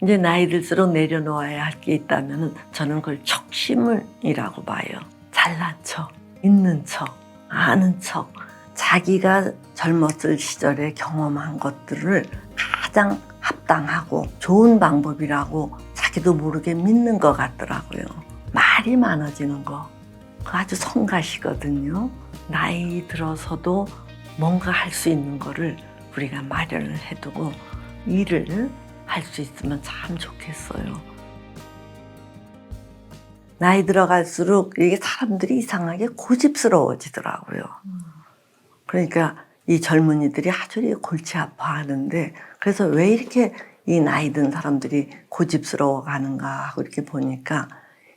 이제 나이 들수록 내려놓아야 할 게 있다면 저는 그걸 척심이라고 봐요. 잘난 척, 있는 척, 아는 척, 자기가 젊었을 시절에 경험한 것들을 가장 합당하고 좋은 방법이라고 자기도 모르게 믿는 것 같더라고요. 말이 많아지는 거, 그거 아주 성가시거든요. 나이 들어서도 뭔가 할 수 있는 거를 우리가 마련을 해두고 일을 할 수 있으면 참 좋겠어요. 나이 들어갈수록 이게 사람들이 이상하게 고집스러워지더라고요. 그러니까 이 젊은이들이 아주 골치 아파하는데, 그래서 왜 이렇게 이 나이 든 사람들이 고집스러워 가는가 하고 이렇게 보니까,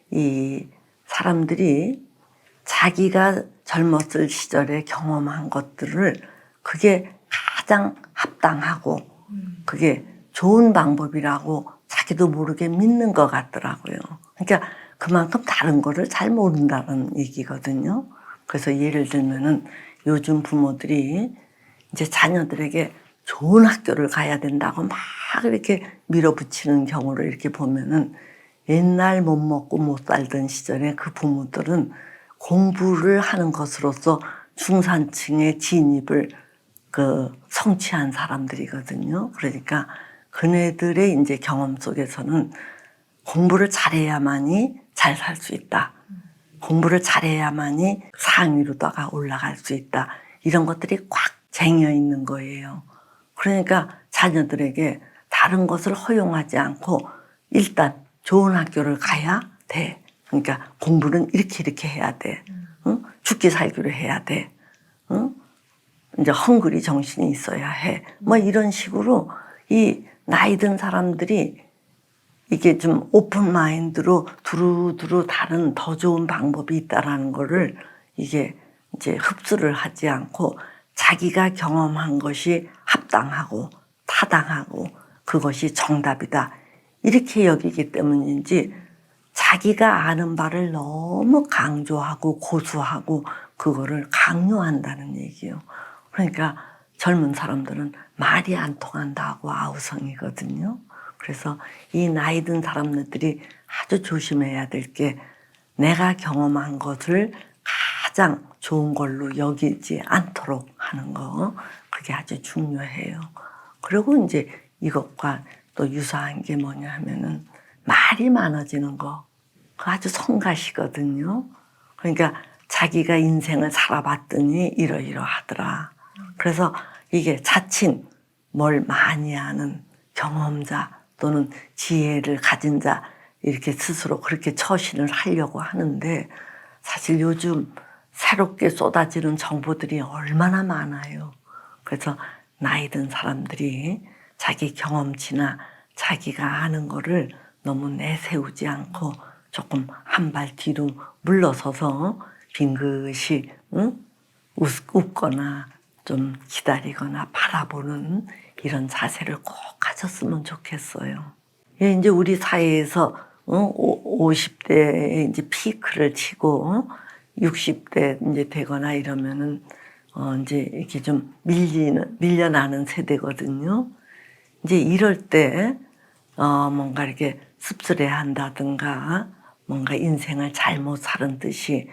이 사람들이 자기가 젊었을 시절에 경험한 것들을 그게 가장 합당하고 그게 좋은 방법이라고 자기도 모르게 믿는 것 같더라고요. 그러니까 그만큼 다른 거를 잘 모른다는 얘기거든요. 그래서 예를 들면은 요즘 부모들이 이제 자녀들에게 좋은 학교를 가야 된다고 막 이렇게 밀어붙이는 경우를 이렇게 보면은, 옛날 못 먹고 못 살던 시절에 그 부모들은 공부를 하는 것으로서 중산층의 진입을 성취한 사람들이거든요. 그러니까 그네들의 이제 경험 속에서는 공부를 잘해야만이 잘 살 수 있다. 공부를 잘해야만이 상위로다가 올라갈 수 있다. 이런 것들이 꽉 쟁여 있는 거예요. 그러니까 자녀들에게 다른 것을 허용하지 않고 일단 좋은 학교를 가야 돼. 그러니까 공부는 이렇게 해야 돼. 응? 죽기 살기로 해야 돼. 응? 이제 헝그리 정신이 있어야 해. 뭐 이런 식으로 이 나이 든 사람들이 이게 좀 오픈 마인드로 두루두루 다른 더 좋은 방법이 있다라는 거를 이게 이제 흡수를 하지 않고 자기가 경험한 것이 합당하고 타당하고 그것이 정답이다, 이렇게 여기기 때문인지 자기가 아는 바를 너무 강조하고 고수하고 그거를 강요한다는 얘기예요. 그러니까 젊은 사람들은 말이 안 통한다고 아우성이거든요. 그래서 이 나이 든 사람들이 아주 조심해야 될 게, 내가 경험한 것을 가장 좋은 걸로 여기지 않도록 하는 거, 그게 아주 중요해요. 그리고 이제 이것과 또 유사한 게 뭐냐 하면은 말이 많아지는 거, 그거 아주 성가시거든요. 그러니까 자기가 인생을 살아봤더니 이러이러하더라. 그래서 이게 자칭 뭘 많이 아는 경험자 또는 지혜를 가진 자, 이렇게 스스로 그렇게 처신을 하려고 하는데, 사실 요즘 새롭게 쏟아지는 정보들이 얼마나 많아요. 그래서 나이 든 사람들이 자기 경험치나 자기가 아는 거를 너무 내세우지 않고 조금 한 발 뒤로 물러서서 빙긋이 웃거나 좀 기다리거나 바라보는 이런 자세를 꼭 가졌으면 좋겠어요. 예, 이제 우리 사회에서 50대에 이제 피크를 치고 60대 이제 되거나 이러면은 이제 이렇게 좀 밀려나는 세대거든요. 이제 이럴 때 뭔가 이렇게 씁쓸해 한다든가 뭔가 인생을 잘못 살은 듯이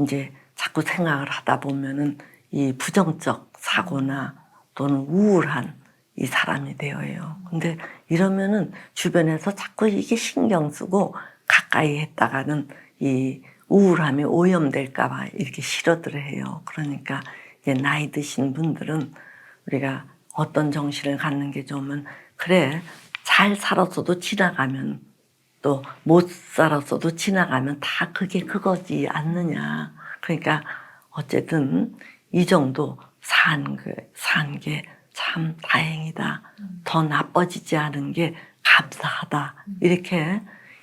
이제 자꾸 생각을 하다 보면은 이 부정적 사고나 또는 우울한 이 사람이 되어요. 근데 이러면은 주변에서 자꾸 이게 신경 쓰고 가까이 했다가는 이 우울함이 오염될까봐 이렇게 싫어들 해요. 그러니까 이제 나이 드신 분들은 우리가 어떤 정신을 갖는 게 좋으면, 그래, 잘 살았어도 지나가면, 또 못 살았어도 지나가면 다 그게 그거지 않느냐. 그러니까 어쨌든 이 정도 산 게 참 다행이다. 더 나빠지지 않은 게 감사하다. 이렇게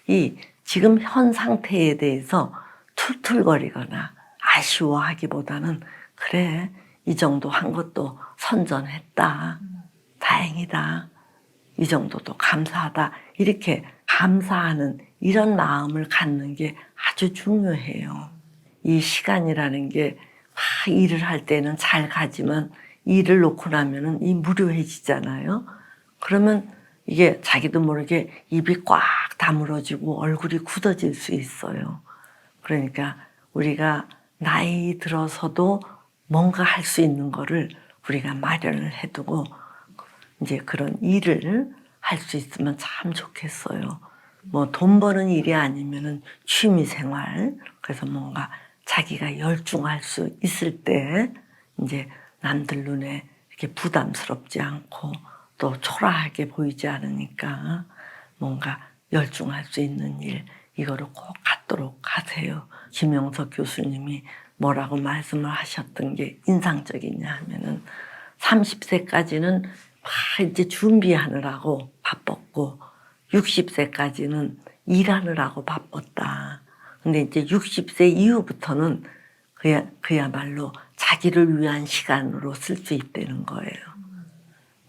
이 지금 현 상태에 대해서 툴툴거리거나 아쉬워하기보다는, 그래, 이 정도 한 것도 선전했다. 다행이다. 이 정도도 감사하다. 이렇게 감사하는 이런 마음을 갖는 게 아주 중요해요. 이 시간이라는 게 일을 할 때는 잘 가지만 일을 놓고 나면은 이 무료해지잖아요. 그러면 이게 자기도 모르게 입이 꽉 다물어지고 얼굴이 굳어질 수 있어요. 그러니까 우리가 나이 들어서도 뭔가 할 수 있는 거를 우리가 마련을 해두고 이제 그런 일을 할 수 있으면 참 좋겠어요. 뭐 돈 버는 일이 아니면은 취미 생활, 그래서 뭔가 자기가 열중할 수 있을 때 이제 남들 눈에 이렇게 부담스럽지 않고 또 초라하게 보이지 않으니까 뭔가 열중할 수 있는 일, 이거를 꼭 갖도록 하세요. 김영석 교수님이 뭐라고 말씀을 하셨던 게 인상적이냐 하면은 30세까지는 막 이제 준비하느라고 바빴고 60세까지는 일하느라고 바빴다. 근데 이제 60세 이후부터는 그야말로 자기를 위한 시간으로 쓸 수 있다는 거예요.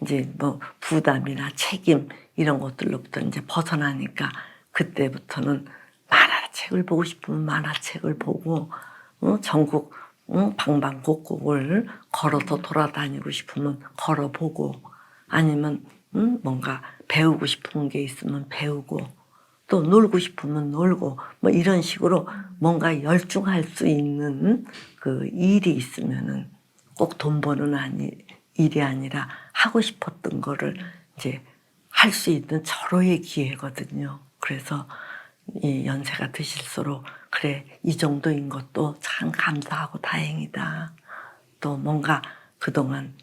이제 뭐 부담이나 책임 이런 것들로부터 이제 벗어나니까 그때부터는 만화책을 보고 싶으면 만화책을 보고 전국 방방곡곡을 걸어서 돌아다니고 싶으면 걸어보고 아니면 뭔가 배우고 싶은 게 있으면 배우고 또 놀고 싶으면 놀고 뭐 이런 식으로 뭔가 열중할 수 있는 그 일이 있으면은 꼭 돈 버는 일이 아니라 하고 싶었던 거를 이제 할 수 있는 절호의 기회거든요. 그래서 이 연세가 드실수록 그래 이 정도인 것도 참 감사하고 다행이다. 또 뭔가 그동안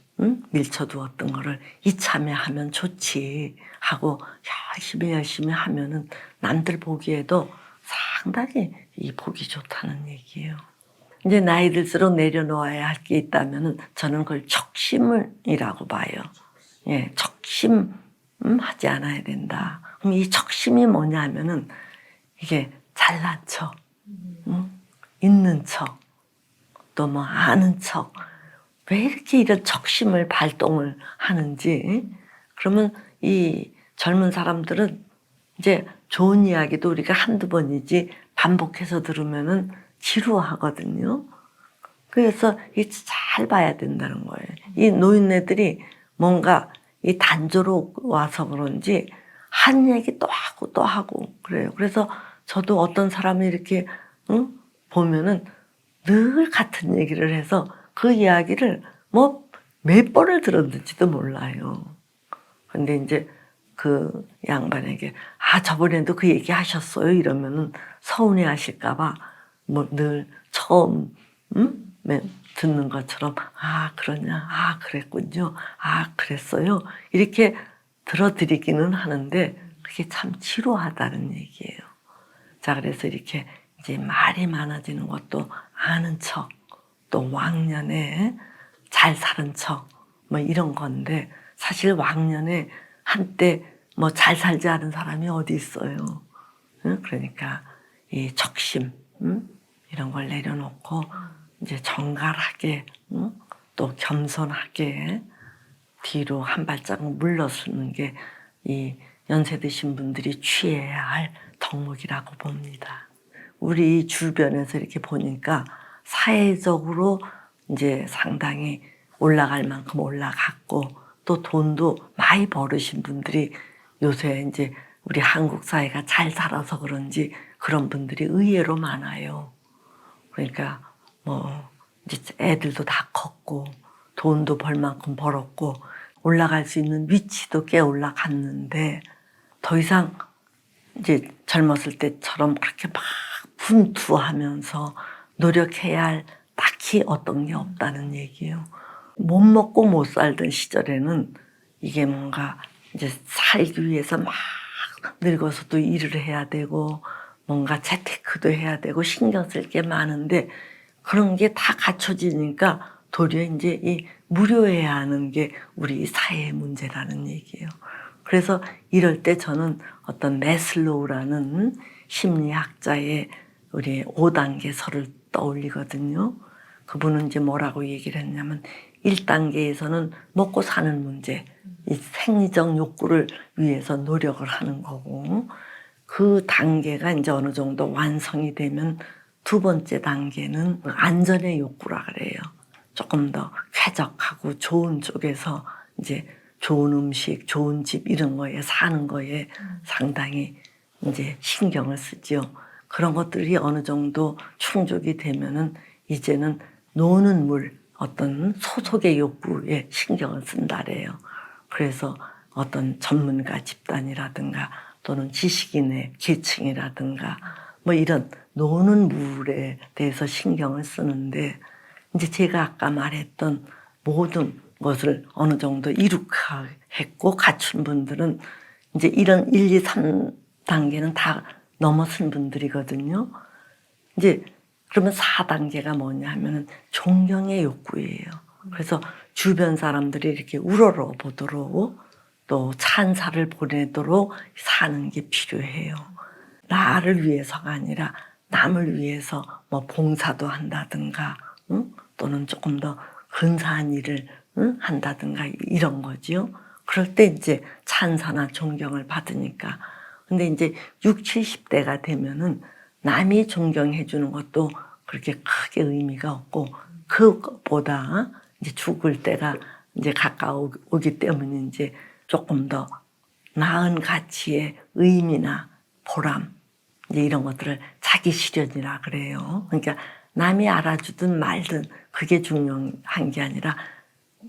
밀쳐두었던 거를 이참에 하면 좋지 하고 열심히 하면은 남들 보기에도 상당히 이 보기 좋다는 얘기예요. 이제 나이 들수록 내려놓아야 할 게 있다면은 저는 그걸 척심이라고 봐요. 예, 척심 하지 않아야 된다. 그럼 이 척심이 뭐냐면은 이게 잘난 척, 있는 척, 또 뭐 아는 척. 왜 이렇게 이런 척심을 발동을 하는지. 그러면 이 젊은 사람들은 이제 좋은 이야기도 우리가 한두 번이지 반복해서 들으면은 지루하거든요. 그래서 잘 봐야 된다는 거예요. 이 노인네들이 뭔가 이 단조로 와서 그런지 한 얘기 또 하고 또 하고 그래요. 그래서 저도 어떤 사람이 이렇게 보면은 늘 같은 얘기를 해서 그 이야기를 뭐 몇 번을 들었는지도 몰라요. 근데 이제 그 양반에게 저번에도 그 얘기 하셨어요 이러면은 서운해 하실까봐 뭐 늘 처음 듣는 것처럼 그러냐 그랬군요 그랬어요 이렇게 들어드리기는 하는데 그게 참 지루하다는 얘기예요. 자, 그래서 이렇게 이제 말이 많아지는 것도 아는 척, 또 왕년에 잘 사는 척, 뭐 이런 건데, 사실 왕년에 한때 뭐 잘 살지 않은 사람이 어디 있어요. 응? 그러니까 이 척심, 이런 걸 내려놓고 이제 정갈하게, 또 겸손하게 뒤로 한 발자국 물러서는 게 이 연세 드신 분들이 취해야 할 덕목이라고 봅니다. 우리 주변에서 이렇게 보니까 사회적으로 이제 상당히 올라갈 만큼 올라갔고 또 돈도 많이 벌으신 분들이 요새 이제 우리 한국 사회가 잘 살아서 그런지 그런 분들이 의외로 많아요. 그러니까 뭐 이제 애들도 다 컸고 돈도 벌 만큼 벌었고 올라갈 수 있는 위치도 꽤 올라갔는데 더 이상 이제 젊었을 때처럼 그렇게 막 분투하면서 노력해야 할 딱히 어떤 게 없다는 얘기예요. 못 먹고 못 살던 시절에는 이게 뭔가 이제 살기 위해서 막 늙어서도 일을 해야 되고 뭔가 재테크도 해야 되고 신경 쓸 게 많은데 그런 게 다 갖춰지니까 도리어 이제 이 무료해야 하는 게 우리 사회의 문제라는 얘기예요. 그래서 이럴 때 저는 어떤 매슬로우라는 심리학자의 우리 5단계서를 떠올리거든요. 그분은 이제 뭐라고 얘기를 했냐면 1단계에서는 먹고 사는 문제, 이 생리적 욕구를 위해서 노력을 하는 거고 그 단계가 이제 어느 정도 완성이 되면 두 번째 단계는 안전의 욕구라 그래요. 조금 더 쾌적하고 좋은 쪽에서 이제 좋은 음식, 좋은 집 이런 거에 사는 거에 상당히 이제 신경을 쓰죠. 그런 것들이 어느 정도 충족이 되면은 이제는 노는 물, 어떤 소속의 욕구에 신경을 쓴다래요. 그래서 어떤 전문가 집단이라든가 또는 지식인의 계층이라든가 뭐 이런 노는 물에 대해서 신경을 쓰는데 이제 제가 아까 말했던 모든 것을 어느 정도 이룩했고 갖춘 분들은 이제 이런 1, 2, 3단계는 다 넘어선 분들이거든요. 이제 그러면 4단계가 뭐냐 하면은 존경의 욕구예요. 그래서 주변 사람들이 이렇게 우러러 보도록 또 찬사를 보내도록 사는 게 필요해요. 나를 위해서가 아니라 남을 위해서 뭐 봉사도 한다든가, 응? 또는 조금 더 근사한 일을 한다든가 이런 거지요. 그럴 때 이제 찬사나 존경을 받으니까. 근데 이제 60, 70대가 되면은 남이 존경해 주는 것도 그렇게 크게 의미가 없고 그것보다 이제 죽을 때가 이제 가까우기 때문에 이제 조금 더 나은 가치의 의미나 보람 이제 이런 것들을 자기 실현이라 그래요. 그러니까 남이 알아주든 말든 그게 중요한 게 아니라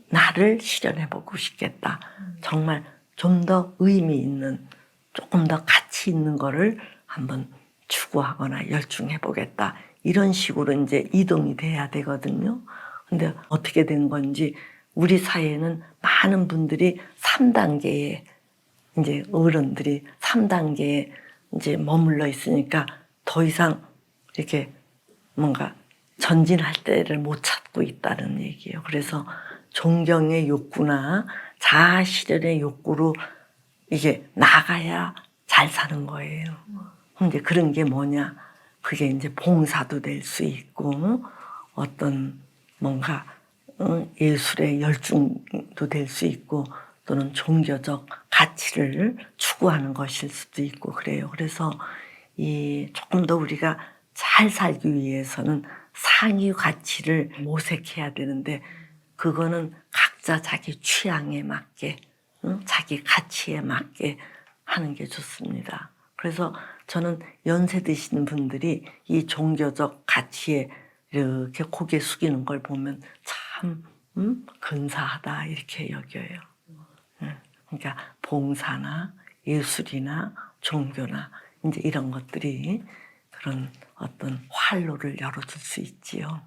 나를 실현해보고 싶겠다. 정말 좀 더 의미 있는 조금 더 가치 있는 거를 한번 추구하거나 열중해보겠다. 이런 식으로 이제 이동이 돼야 되거든요. 근데 어떻게 된 건지 우리 사회에는 많은 분들이 3단계에 이제 어른들이 3단계에 이제 머물러 있으니까 더 이상 이렇게 뭔가 전진할 때를 못 찾고 있다는 얘기예요. 그래서 존경의 욕구나 자아 실현의 욕구로 이게 나가야 잘 사는 거예요. 근데 그런 게 뭐냐? 그게 이제 봉사도 될 수 있고 어떤 뭔가 예술의 열중도 될 수 있고 또는 종교적 가치를 추구하는 것일 수도 있고 그래요. 그래서 이 조금 더 우리가 잘 살기 위해서는 상위 가치를 모색해야 되는데 그거는 각자 자기 취향에 맞게 자기 가치에 맞게 하는 게 좋습니다. 그래서 저는 연세 드시는 분들이 이 종교적 가치에 이렇게 고개 숙이는 걸 보면 참 근사하다 이렇게 여겨요. 그러니까 봉사나 예술이나 종교나 이제 이런 것들이 그런 어떤 활로를 열어줄 수 있지요.